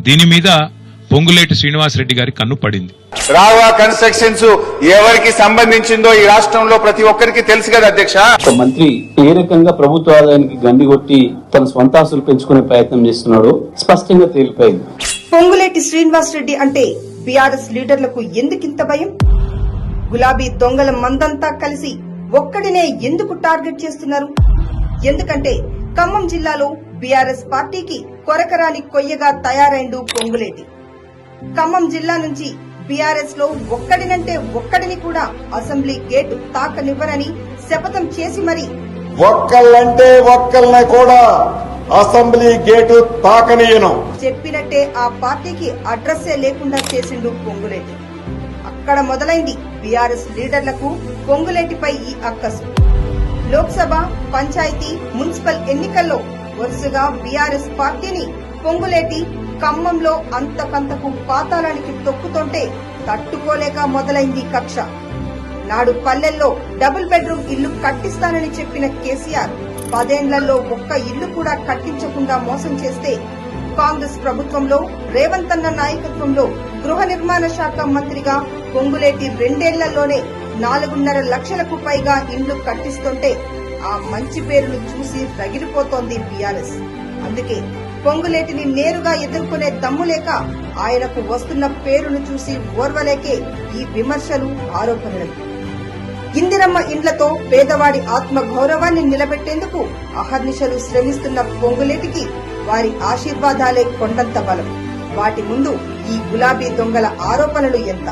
దీని మీద పొంగులేటి శ్రీనివాసరెడ్డి గారి కన్ను పడింది. రావా కన్స్ట్రక్షన్స్ ఎవరికి సంబంధించిందో ఈ రాష్ట్రంలో ప్రతి ఒక్కరికి తెలుసు కదా అధ్యక్ష. మంత్రి ఏ రకంగా ప్రభుత్వ ఆదాయానికి గండి కొట్టి తన స్వంత ఆస్తులు పెంచుకునే ప్రయత్నం చేస్తున్నాడో స్పష్టంగా తేలిపోయింది. పొంగులేటి శ్రీనివాసరెడ్డి అంటే బీఆర్ఎస్ లీడర్లకు ఎందుకింత భయం? గులాబీ దొంగల మందంతా కలిసి ఒక్కడినే ఎందుకు టార్గెట్ చేస్తున్నారు? ఎందుకంటే ఖమ్మం జిల్లాలో బీఆర్ఎస్ పార్టీకి కొరకరాని కొయ్యగా తయారైండు పొంగులేటి. ఖమ్మం జిల్లా నుంచి బీఆర్ఎస్ లో ఒక్కడినంటే ఒక్కడిని కూడా అసెంబ్లీ గేటు తాకనివ్వరని శపథం చేసి మరి ఒక్కళ్ళంటే ఒక్కళ్ళని కూడా అసెంబ్లీ గేటు తాకనీయను చెప్పినట్టే ఆ పార్టీకి అడ్రస్సే లేకుండా చేసిండు పొంగులేటి. అక్కడ మొదలైంది బీఆర్ఎస్ లీడర్లకు పొంగులేటిపై ఈ అక్కసు. లోక్సభ, పంచాయతీ, మున్సిపల్ ఎన్నికల్లో వరుసగా బీఆర్ఎస్ పార్టీని పొంగులేటి ఖమ్మంలో అంతకంతకు పాతాళానికి తొక్కుతుంటే తట్టుకోలేక మొదలైంది కక్ష. నాడు పల్లెల్లో డబుల్ బెడ్రూమ్ ఇల్లు కట్టిస్తానని చెప్పిన కేసీఆర్ 10 ఏళ్లలో ఒక్క ఇల్లు కూడా కట్టించకుండా మోసం చేస్తే కాంగ్రెస్ ప్రభుత్వంలో రేవంత్ అన్న నాయకత్వంలో గృహ నిర్మాణ శాఖ మంత్రిగా పొంగులేటి 2 ఏళ్లలోనే 4.5 లక్షలకు పైగా ఇండ్లు కట్టిస్తుంటే ఆ మంచి పేరును చూసి రగిలిపోతోంది బీఆర్ఎస్. అందుకే పొంగులేటిని నేరుగా ఎదుర్కొనే దమ్ము లేక ఆయనకు వస్తున్న పేరును చూసి ఓర్వలేకే ఈ విమర్శలు, ఆరోపణలు. ఇందిరమ్మ ఇండ్లతో పేదవాడి ఆత్మ గౌరవాన్ని నిలబెట్టేందుకు అహర్నిశలు శ్రమిస్తున్న పొంగులేటికి వారి ఆశీర్వాదాలే కొండంత బలం. వాటి ముందు ఈ గులాబీ దొంగల ఆరోపణలు ఎంత?